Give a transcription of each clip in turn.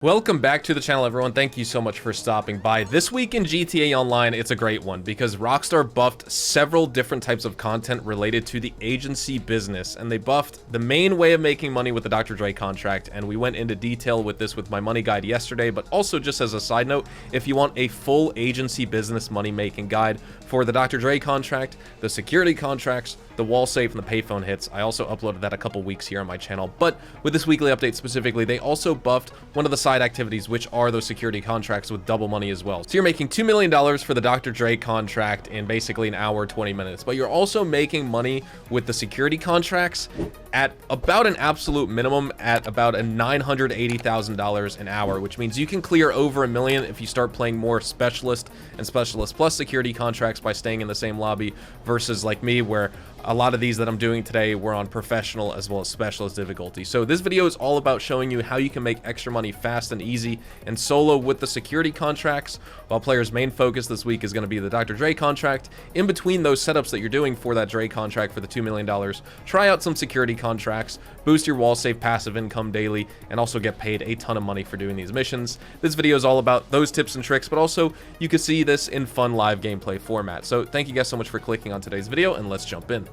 Welcome back to the channel, everyone. Thank you so much for stopping by. This week in GTA Online, it's a great one because Rockstar buffed several different types of content related to the agency business, and they buffed the main way of making money with the Dr. Dre contract, and we went into detail with this with my money guide yesterday. But also, just as a side note, if you want a full agency business money-making guide for the Dr. Dre contract, the security contracts, the wall safe, and the payphone hits, I also uploaded that a couple weeks here on my channel. But with this weekly update specifically, they also buffed one of the side activities, which are those security contracts with double money as well. So you're making $2 million for the Dr. Dre contract in basically an hour, 20 minutes, but you're also making money with the security contracts at about an absolute minimum at about a $980,000 an hour, which means you can clear over $1 million if you start playing more specialist and specialist plus security contracts by staying in the same lobby versus like me, where a lot of these that I'm doing today were on professional as well as specialist difficulty. So this video is all about showing you how you can make extra money fast and easy and solo with the security contracts, while players' main focus this week is going to be the Dr. Dre contract. In between those setups that you're doing for that Dre contract for the $2 million, try out some security contracts, boost your wall safe passive income daily, and also get paid a ton of money for doing these missions. This video is all about those tips and tricks, but also you can see this in fun live gameplay format. So thank you guys so much for clicking on today's video, and let's jump in.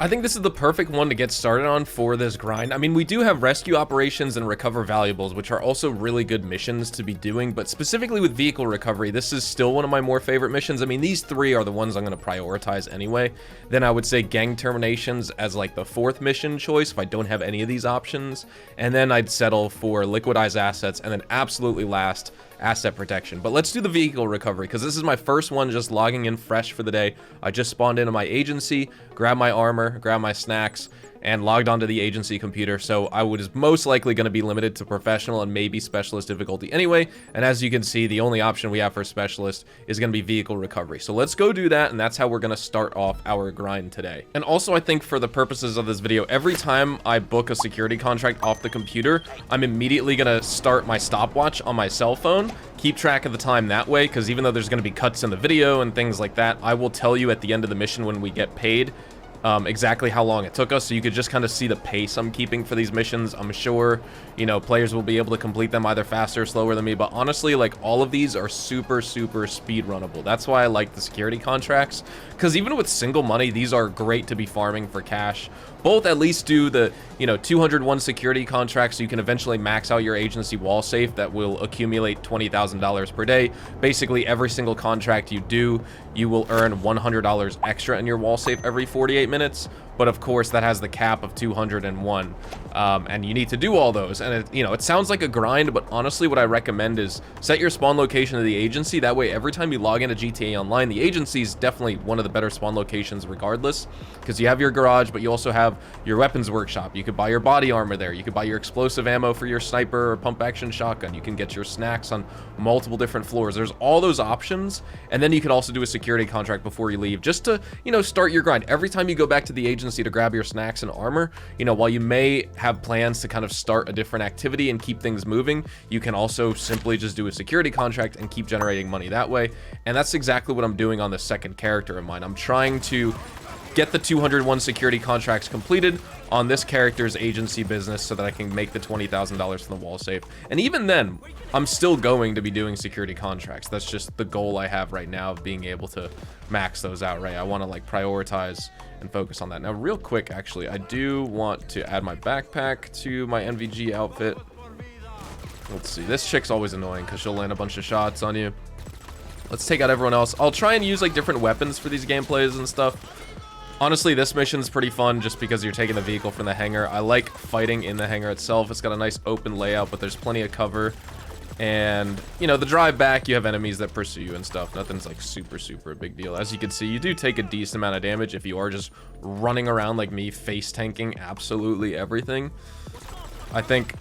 I think this is the perfect one to get started on for this grind. I mean, we do have rescue operations and recover valuables, which are also really good missions to be doing, but specifically with vehicle recovery, this is still one of my more favorite missions. I mean, these three are the ones I'm going to prioritize anyway. Then I would say gang terminations as like the fourth mission choice if I don't have any of these options, and then I'd settle for liquidized assets, and then absolutely last, asset protection. But let's do the vehicle recovery because this is my first one, just logging in fresh for the day. I just spawned into my agency, grabbed my armor, grabbed my snacks, and logged onto the agency computer. So I was most likely going to be limited to professional and maybe specialist difficulty anyway. And as you can see, the only option we have for specialist is going to be vehicle recovery. So let's go do that, and that's how we're going to start off our grind today. And also, I think for the purposes of this video, every time I book a security contract off the computer, I'm immediately going to start my stopwatch on my cell phone, keep track of the time that way, because even though there's going to be cuts in the video and things like that, I will tell you at the end of the mission when we get paid exactly how long it took us, so you could just kind of see the pace I'm keeping for these missions. I'm sure, you know, players will be able to complete them either faster or slower than me, but honestly, like, all of these are super speed runnable. That's why I like the security contracts, because even with single money, these are great to be farming for cash. Both at least do the, you know, 201 security contracts, so you can eventually max out your agency wall safe that will accumulate $20,000 per day. Basically, every single contract you do, you will earn $100 extra in your wall safe every 48 minutes. But of course, that has the cap of 201, and you need to do all those. And it, you know, it sounds like a grind, but honestly, what I recommend is set your spawn location to the agency. That way, every time you log into GTA Online, the agency is definitely one of the better spawn locations regardless, because you have your garage, but you also have your weapons workshop. You could buy your body armor there. You could buy your explosive ammo for your sniper or pump action shotgun. You can get your snacks on multiple different floors. There's all those options. And then you could also do a security contract before you leave, just to, you know, start your grind. Every time you go back to the agency to grab your snacks and armor, you know, while you may have plans to kind of start a different activity and keep things moving, you can also simply just do a security contract and keep generating money that way. And that's exactly what I'm doing on the second character of mine. I'm trying to get the 201 security contracts completed on this character's agency business so that I can make the $20,000 from the wall safe. And even then, I'm still going to be doing security contracts. That's just the goal I have right now, of being able to max those out, right? I want to like prioritize and focus on that. Now, real quick, actually, I do want to add my backpack to my NVG outfit. Let's see. This chick's always annoying because she'll land a bunch of shots on you. Let's take out everyone else. I'll try and use like different weapons for these gameplays and stuff. Honestly, this mission's pretty fun just because you're taking the vehicle from the hangar. I like fighting in the hangar itself. It's got a nice open layout, but there's plenty of cover. And, you know, the drive back, you have enemies that pursue you and stuff. Nothing's like super a big deal. As you can see, you do take a decent amount of damage if you are just running around like me, face tanking absolutely everything. I think,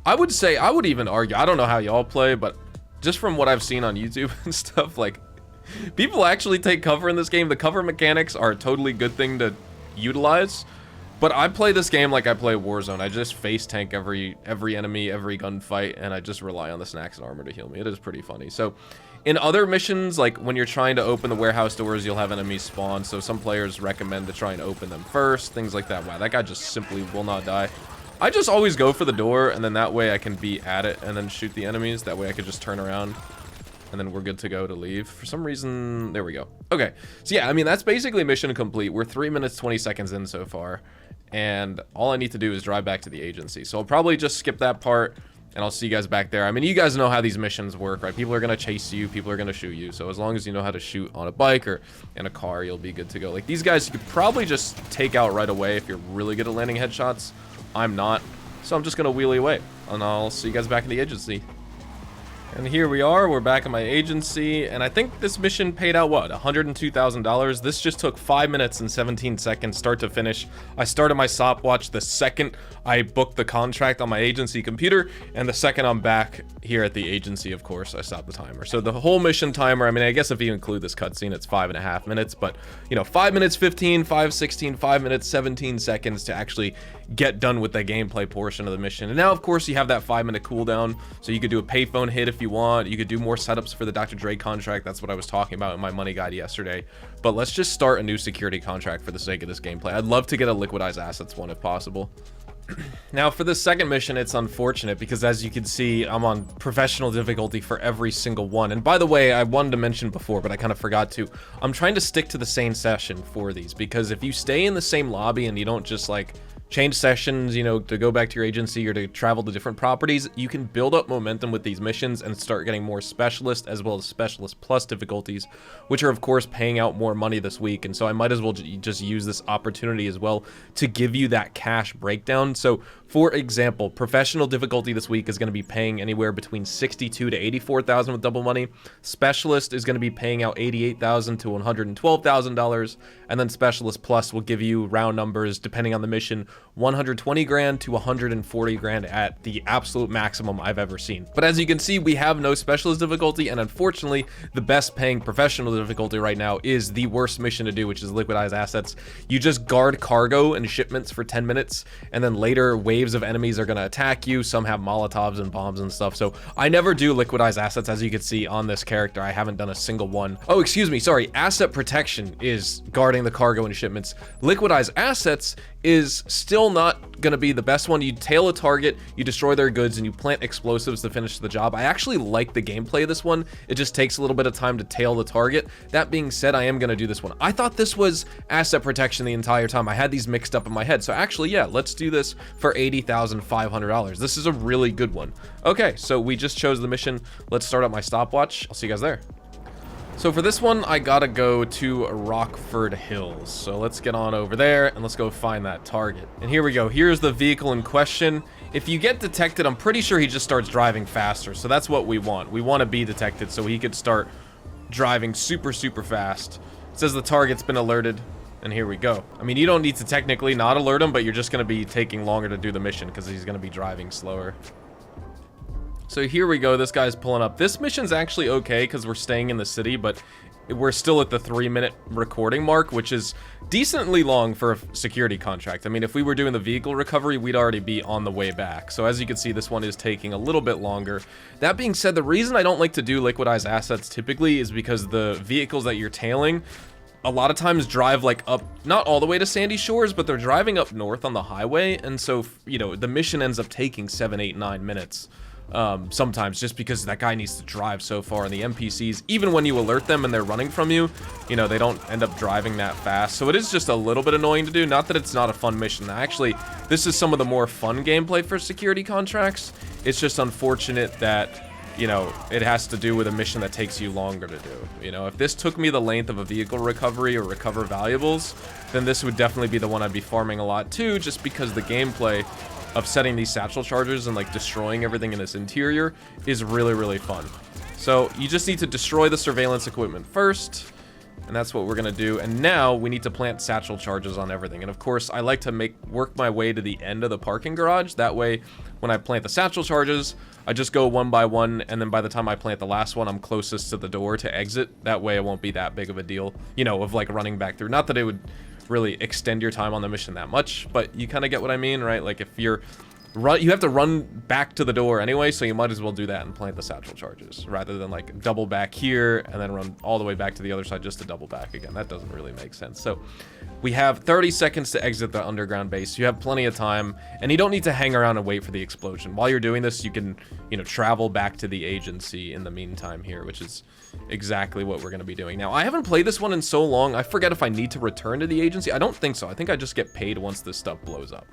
I would say, I would even argue, I don't know how y'all play, but just from what I've seen on YouTube and stuff, like, people actually take cover in this game. The cover mechanics are a totally good thing to utilize. But I play this game like I play Warzone. I just face tank every enemy, every gunfight, and I just rely on the snacks and armor to heal me. It is pretty funny. So in other missions, like when you're trying to open the warehouse doors, you'll have enemies spawn. So some players recommend to try and open them first, things like that. Wow, that guy just simply will not die. I just always go for the door, and then that way I can be at it and then shoot the enemies. That way I could just turn around, and then we're good to go to leave. For some reason, there we go. Okay, so yeah, I mean, that's basically mission complete. We're 3 minutes, 20 seconds in so far, and all I need to do is drive back to the agency. So I'll probably just skip that part, and I'll see you guys back there. I mean, you guys know how these missions work, right? People are going to chase you. People are going to shoot you. So as long as you know how to shoot on a bike or in a car, you'll be good to go. Like, these guys, you could probably just take out right away if you're really good at landing headshots. I'm not. So I'm just going to wheelie away, and I'll see you guys back in the agency. And here we are, we're back at my agency, and I think this mission paid out, what, $102,000? This just took 5 minutes and 17 seconds, start to finish. I started my stopwatch the second I booked the contract on my agency computer, and the second I'm back here at the agency, of course, I stopped the timer. So the whole mission timer, I mean, I guess if you include this cutscene, it's 5.5 minutes, but, you know, 5 minutes 15, 5:16, 5 minutes 17 seconds to actually get done with the gameplay portion of the mission. And now, of course, you have that 5-minute cooldown, so you could do a payphone hit if you want. You could do more setups for the Dr. Dre contract. That's what I was talking about in my money guide yesterday. But let's just start a new security contract for the sake of this gameplay. I'd love to get a Liquidized Assets one if possible. Now, for this second mission, it's unfortunate because, as you can see, I'm on professional difficulty for every single one. And by the way, I wanted to mention before, but I kind of forgot to. I'm trying to stick to the same session for these, because if you stay in the same lobby and you don't just, like, change sessions, you know, to go back to your agency or to travel to different properties, you can build up momentum with these missions and start getting more specialist as well as specialist plus difficulties, which are of course paying out more money this week. And so I might as well just use this opportunity as well to give you that cash breakdown. So for example, professional difficulty this week is going to be paying anywhere between 62 to 84,000 with double money. Specialist is going to be paying out 88,000 to $112,000, and then specialist plus will give you, round numbers depending on the mission, 120 grand to 140 grand at the absolute maximum I've ever seen. But as you can see, we have no specialist difficulty, and unfortunately, the best paying professional difficulty right now is the worst mission to do, which is Liquidized Assets. You just guard cargo and shipments for 10 minutes, and then later waves of enemies are going to attack you. Some have Molotovs and bombs and stuff. So I never do Liquidized Assets. As you can see on this character, I haven't done a single one. Oh, excuse me, sorry. Asset protection is guarding the cargo and shipments. Liquidized Assets is still not going to be the best one. You tail a target, you destroy their goods, and you plant explosives to finish the job. I actually like the gameplay of this one. It just takes a little bit of time to tail the target. That being said, I am going to do this one. I thought this was asset protection the entire time. I had these mixed up in my head. So actually, yeah, let's do this for $80,500. This is a really good one. Okay, so we just chose the mission. Let's start up my stopwatch. I'll see you guys there. So for this one, I gotta go to Rockford Hills. So let's get on over there and let's go find that target. And here we go. Here's the vehicle in question. If you get detected, I'm pretty sure he just starts driving faster. So that's what we want. We want to be detected so he could start driving super, super fast. It says the target's been alerted. And here we go. I mean, you don't need to technically not alert him, but you're just going to be taking longer to do the mission because he's going to be driving slower. So here we go. This guy's pulling up. This mission's actually okay because we're staying in the city, but we're still at the 3-minute recording mark, which is decently long for a security contract. I mean, if we were doing the vehicle recovery, we'd already be on the way back. So as you can see, this one is taking a little bit longer. That being said, the reason I don't like to do Liquidized Assets typically is because the vehicles that you're tailing a lot of times drive like up, not all the way to Sandy Shores, but they're driving up north on the highway. And so, you know, the mission ends up taking 7, 8, 9 minutes. Sometimes just because that guy needs to drive so far, and the NPCs, even when you alert them and they're running from you, you know, they don't end up driving that fast. So it is just a little bit annoying to do. Not that it's not a fun mission. Actually, this is some of the more fun gameplay for security contracts. It's just unfortunate that, you know, it has to do with a mission that takes you longer to do. You know, if this took me the length of a vehicle recovery or recover valuables, then this would definitely be the one I'd be farming a lot too, just because the gameplay of setting these satchel charges and like destroying everything in this interior is really, really fun. So you just need to destroy the surveillance equipment first, and that's what we're gonna do. And now we need to plant satchel charges on everything. And of course, I like to work my way to the end of the parking garage. That way, when I plant the satchel charges, I just go one by one, and then by the time I plant the last one, I'm closest to the door to exit. That way it won't be that big of a deal, you know, of like running back through. Not that it would really extend your time on the mission that much, but you kind of get what I mean, right? Like if you have to run back to the door anyway, so you might as well do that and plant the satchel charges rather than like double back here and then run all the way back to the other side just to double back again. That doesn't really make sense. So We have 30 seconds to exit the underground base. You have plenty of time, and you don't need to hang around and wait for the explosion. While you're doing this, you can, you know, travel back to the agency in the meantime here, which is exactly what we're going to be doing. Now, I haven't played this one in so long, I forget if I need to return to the agency. I don't think so. I think I just get paid once this stuff blows up.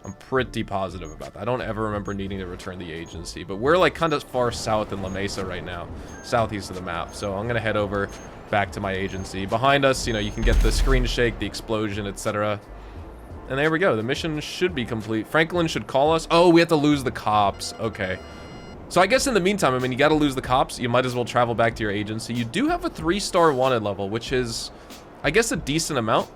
I'm pretty positive about that. I don't ever remember needing to return the agency, but we're like kind of far south in La Mesa right now, southeast of the map. So I'm going to head over back to my agency. Behind us, you know, you can get the screen shake, the explosion, etc. And there we go. The mission should be complete. Franklin should call us. Oh, we have to lose the cops. Okay. So I guess in the meantime, I mean, you got to lose the cops. You might as well travel back to your agency. You do have a 3-star wanted level, which is, I guess, a decent amount.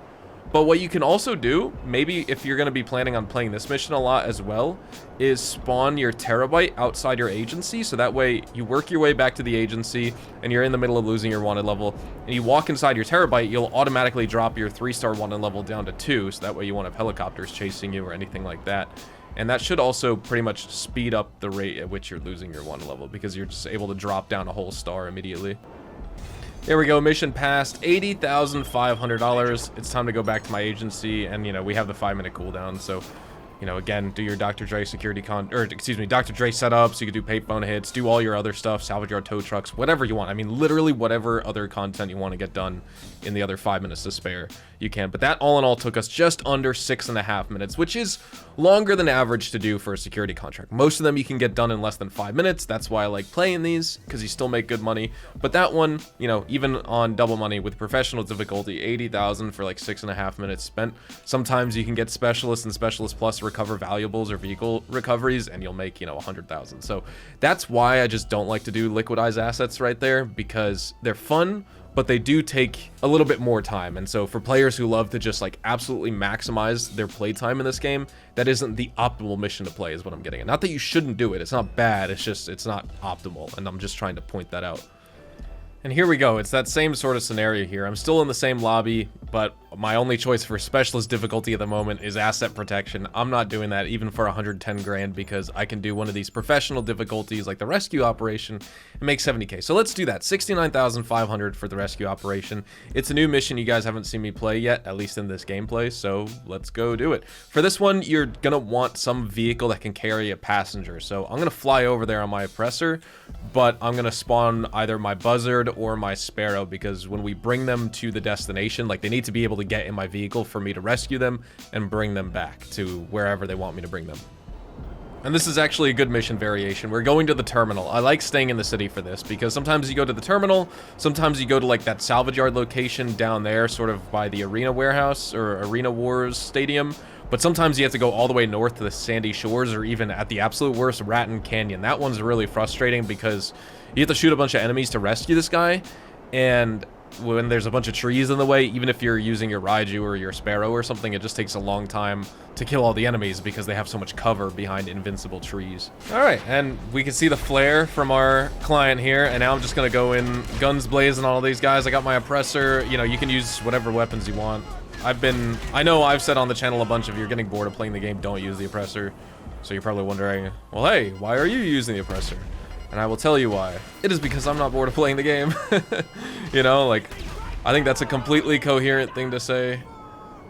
But what you can also do, maybe if you're going to be planning on playing this mission a lot as well, is spawn your terabyte outside your agency. So that way you work your way back to the agency and you're in the middle of losing your wanted level and you walk inside your terabyte, you'll automatically drop your 3-star wanted level down to 2. So that way you won't have helicopters chasing you or anything like that. And that should also pretty much speed up the rate at which you're losing your wanted level because you're just able to drop down a whole star immediately. There we go, mission passed, $80,500. It's time to go back to my agency, and, you know, we have the 5-minute cooldown, so, you know, again, do your Dr. Dre security Dr. Dre setups, you can do payphone hits, do all your other stuff, salvage yard tow trucks, whatever you want. I mean, literally whatever other content you want to get done in the other 5 minutes to spare, you can. But that all in all took us just under 6.5 minutes, which is longer than average to do for a security contract. Most of them you can get done in less than 5 minutes. That's why I like playing these, because you still make good money. But that one, you know, even on double money with professional difficulty, 80,000 for like 6.5 minutes spent. Sometimes you can get specialists and specialist plus recover valuables or vehicle recoveries, and you'll make, you know, 100,000. So that's why I just don't like to do liquidized assets right there, because they're fun, but they do take a little bit more time. And so for players who love to just like absolutely maximize their playtime in this game, that isn't the optimal mission to play is what I'm getting at. Not that you shouldn't do it. It's not bad. It's just, it's not optimal. And I'm just trying to point that out. And here we go. It's that same sort of scenario here. I'm still in the same lobby, but my only choice for specialist difficulty at the moment is asset protection. I'm not doing that even for 110 grand because I can do one of these professional difficulties like the rescue operation and make 70k. So let's do that. 69,500 for the rescue operation. It's a new mission you guys haven't seen me play yet, at least in this gameplay, so let's go do it. For this one, you're gonna want some vehicle that can carry a passenger. So I'm gonna fly over there on my oppressor, but I'm gonna spawn either my buzzard or my sparrow, because when we bring them to the destination, like, they need to be able to get in my vehicle for me to rescue them and bring them back to wherever they want me to bring them. And this is actually a good mission variation. We're going to the terminal. I like staying in the city for this because sometimes you go to the terminal, sometimes you go to like that salvage yard location down there, sort of by the arena warehouse or arena wars stadium. But sometimes you have to go all the way north to the sandy shores, or even at the absolute worst, Raton Canyon. That one's really frustrating because you have to shoot a bunch of enemies to rescue this guy, and when there's a bunch of trees in the way, even if you're using your Raiju or your Sparrow or something, it just takes a long time to kill all the enemies because they have so much cover behind invincible trees. All right, and we can see the flare from our client here, and now I'm just gonna go in guns blazing on all these guys. I got my oppressor. You know, you can use whatever weapons you want. I know I've said on the channel a bunch of you're getting bored of playing the game, don't use the oppressor. So you're probably wondering, well, hey, why are you using the oppressor? And I will tell you why. It is because I'm not bored of playing the game. You know, like, I think that's a completely coherent thing to say.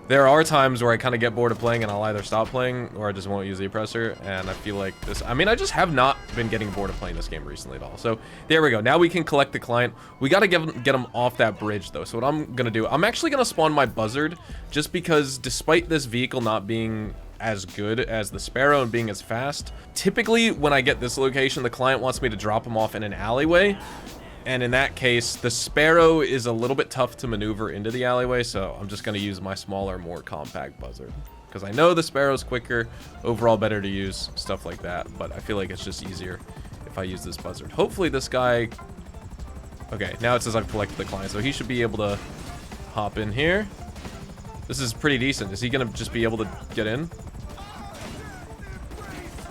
There are times where I kind of get bored of playing and I'll either stop playing or I just won't use the oppressor. And I feel like this, I mean, I just have not been getting bored of playing this game recently at all. So there we go. Now we can collect the client. We got to get him off that bridge though. So what I'm going to do, I'm actually going to spawn my buzzard just because despite this vehicle not being as good as the Sparrow and being as fast, typically when I get this location, the client wants me to drop him off in an alleyway. And in that case, the Sparrow is a little bit tough to maneuver into the alleyway, so I'm just going to use my smaller, more compact buzzard. Because I know the Sparrow's quicker, overall better to use, stuff like that, but I feel like it's just easier if I use this buzzard. Hopefully this guy... Okay, now it says I've collected the client, so he should be able to hop in here. This is pretty decent. Is he going to just be able to get in?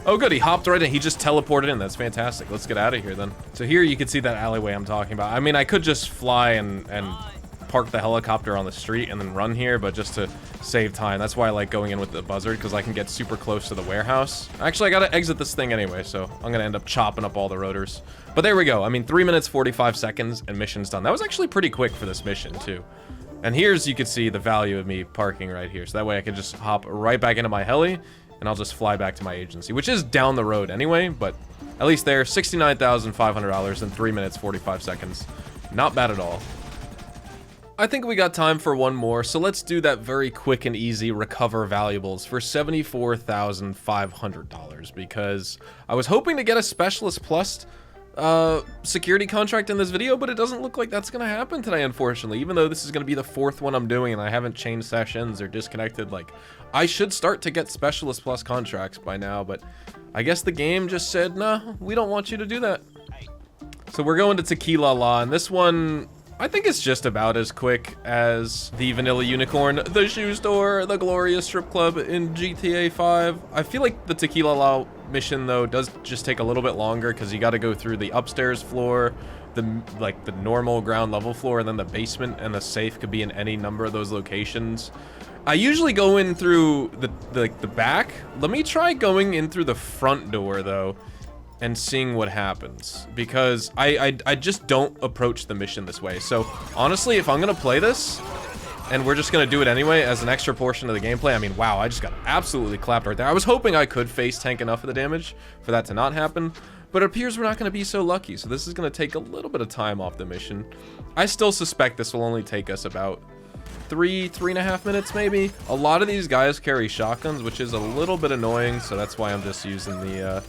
Oh good, he hopped right in. He just teleported in. That's fantastic. Let's get out of here then. So here you can see that alleyway I'm talking about. I mean, I could just fly and park the helicopter on the street and then run here, but just to save time. That's why I like going in with the buzzard, because I can get super close to the warehouse. Actually, I gotta exit this thing anyway, so I'm gonna end up chopping up all the rotors. But there we go. I mean, 3 minutes, 45 seconds, and mission's done. That was actually pretty quick for this mission, too. And here's, you can see the value of me parking right here. So that way I can just hop right back into my heli, and I'll just fly back to my agency, which is down the road anyway, but at least there, $69,500 in 3 minutes, 45 seconds. Not bad at all. I think we got time for one more, so let's do that very quick and easy recover valuables for $74,500, because I was hoping to get a Specialist Plus security contract in this video, but it doesn't look like that's gonna happen today, unfortunately. Even though this is gonna be the 4th one I'm doing and I haven't changed sessions or disconnected, like, I should start to get Specialist Plus contracts by now, but I guess the game just said, nah, we don't want you to do that. So we're going to Tequila Law, and this one, I think it's just about as quick as the Vanilla Unicorn, the shoe store, the Glorious Strip Club in GTA 5. I feel like the Tequila Law mission, though, does just take a little bit longer because you got to go through the upstairs floor, the normal ground level floor, and then the basement, and the safe could be in any number of those locations. I usually go in through the back. Let me try going in through the front door, though, and seeing what happens, because I just don't approach the mission this way. So honestly, if I'm gonna play this and we're just gonna do it anyway as an extra portion of the gameplay, I mean, wow, I just got absolutely clapped right there. I was hoping I could face tank enough of the damage for that to not happen, but it appears we're not gonna be so lucky. So this is gonna take a little bit of time off the mission. I still suspect this will only take us about 3.5 minutes maybe. A lot of these guys carry shotguns, which is a little bit annoying, so that's why I'm just using the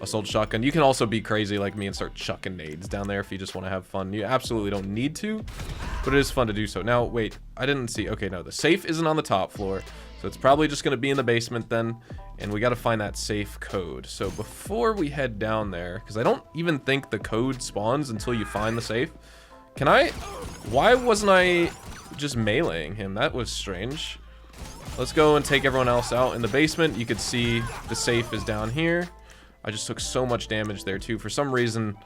assault shotgun. You can also be crazy like me and start chucking nades down there if you just want to have fun. You absolutely don't need to, but it is fun to do so. Now, wait, I didn't see. Okay, no, the safe isn't on the top floor, so it's probably just going to be in the basement then, and we got to find that safe code. So before we head down there, because I don't even think the code spawns until you find the safe. Can I? Why wasn't I just meleeing him? That was strange. Let's go and take everyone else out in the basement. You could see the safe is down here. I just took so much damage there too. For some reason,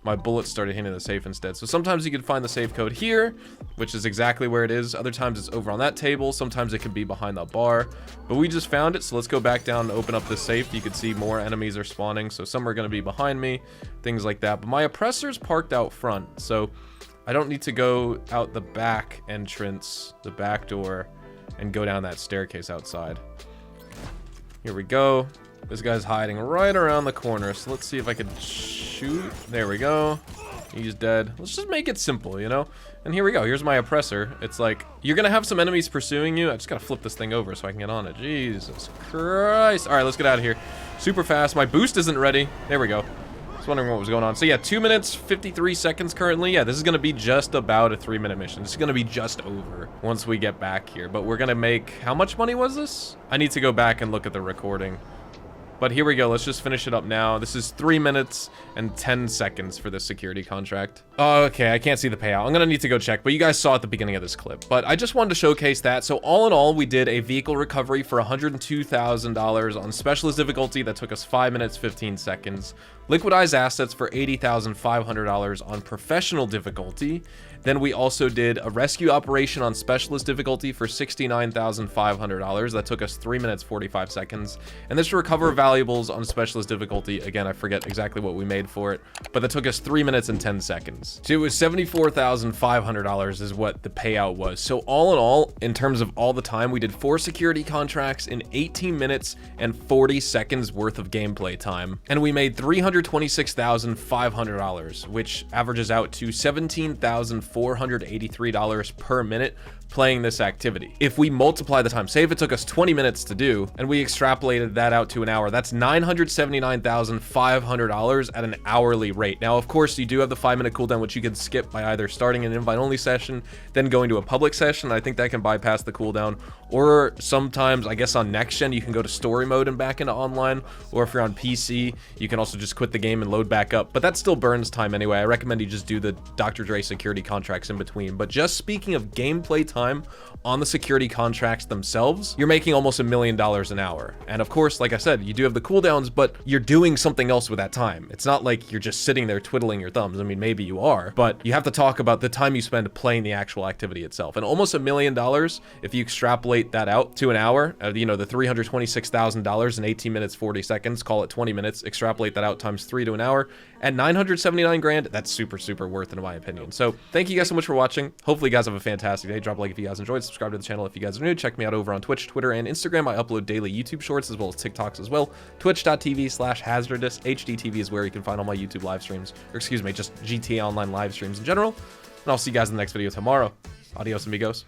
my bullets started hitting the safe instead. So sometimes you can find the safe code here, which is exactly where it is. Other times it's over on that table. Sometimes it can be behind the bar. But we just found it, so let's go back down and open up the safe. You can see more enemies are spawning, so some are going to be behind me, things like that. But my oppressor's parked out front, so I don't need to go out the back entrance, the back door, and go down that staircase outside. Here we go. This guy's hiding right around the corner, so let's see if I can shoot. There we go. He's dead. Let's just make it simple, you know? And here we go. Here's my oppressor. It's like, you're gonna have some enemies pursuing you. I just gotta flip this thing over so I can get on it. Jesus Christ. All right, let's get out of here. Super fast. My boost isn't ready. There we go. I was wondering what was going on. So yeah, 2 minutes, 53 seconds currently. Yeah, this is gonna be just about a 3-minute mission. This is gonna be just over once we get back here. But we're gonna make, how much money was this? I need to go back and look at the recording. But here we go. Let's just finish it up now. This is 3 minutes and 10 seconds for this security contract. Oh, okay, I can't see the payout. I'm gonna need to go check, but you guys saw at the beginning of this clip. But I just wanted to showcase that. So all in all, we did a vehicle recovery for $102,000 on specialist difficulty. That took us 5 minutes, 15 seconds. Liquidized assets for $80,500 on professional difficulty. Then we also did a rescue operation on specialist difficulty for $69,500. That took us 3 minutes, 45 seconds. And this recover valuables on specialist difficulty. Again, I forget exactly what we made for it, but that took us 3 minutes and 10 seconds. So it was $74,500 is what the payout was. So all in all, in terms of all the time, we did 4 security contracts in 18 minutes and 40 seconds worth of gameplay time. And we made $326,500, which averages out to $17,483 per minute playing this activity. If we multiply the time, say if it took us 20 minutes to do, and we extrapolated that out to an hour, that's $979,500 at an hourly rate. Now, of course, you do have the 5-minute cooldown, which you can skip by either starting an invite-only session, then going to a public session. I think that can bypass the cooldown. Or sometimes, I guess on next gen, you can go to story mode and back into online. Or if you're on PC, you can also just quit the game and load back up. But that still burns time anyway. I recommend you just do the Dr. Dre security contracts in between. But just speaking of gameplay time on the security contracts themselves, you're making almost $1 million an hour. And of course, like I said, you do have the cooldowns, but you're doing something else with that time. It's not like you're just sitting there twiddling your thumbs. I mean, maybe you are, but you have to talk about the time you spend playing the actual activity itself. And almost $1 million, if you extrapolate that out to an hour, you know, the $326,000 in 18 minutes, 40 seconds, call it 20 minutes, extrapolate that out times times 3 to an hour. At 979 grand, that's super, super worth it in my opinion. So thank you guys so much for watching. Hopefully you guys have a fantastic day. Drop a like if you guys enjoyed. Subscribe to the channel if you guys are new. Check me out over on Twitch, Twitter, and Instagram. I upload daily YouTube shorts as well as TikToks as well. Twitch.tv/hazardous. HDTV is where you can find all my YouTube live streams. Or excuse me, just GTA Online live streams in general. And I'll see you guys in the next video tomorrow. Adios, amigos.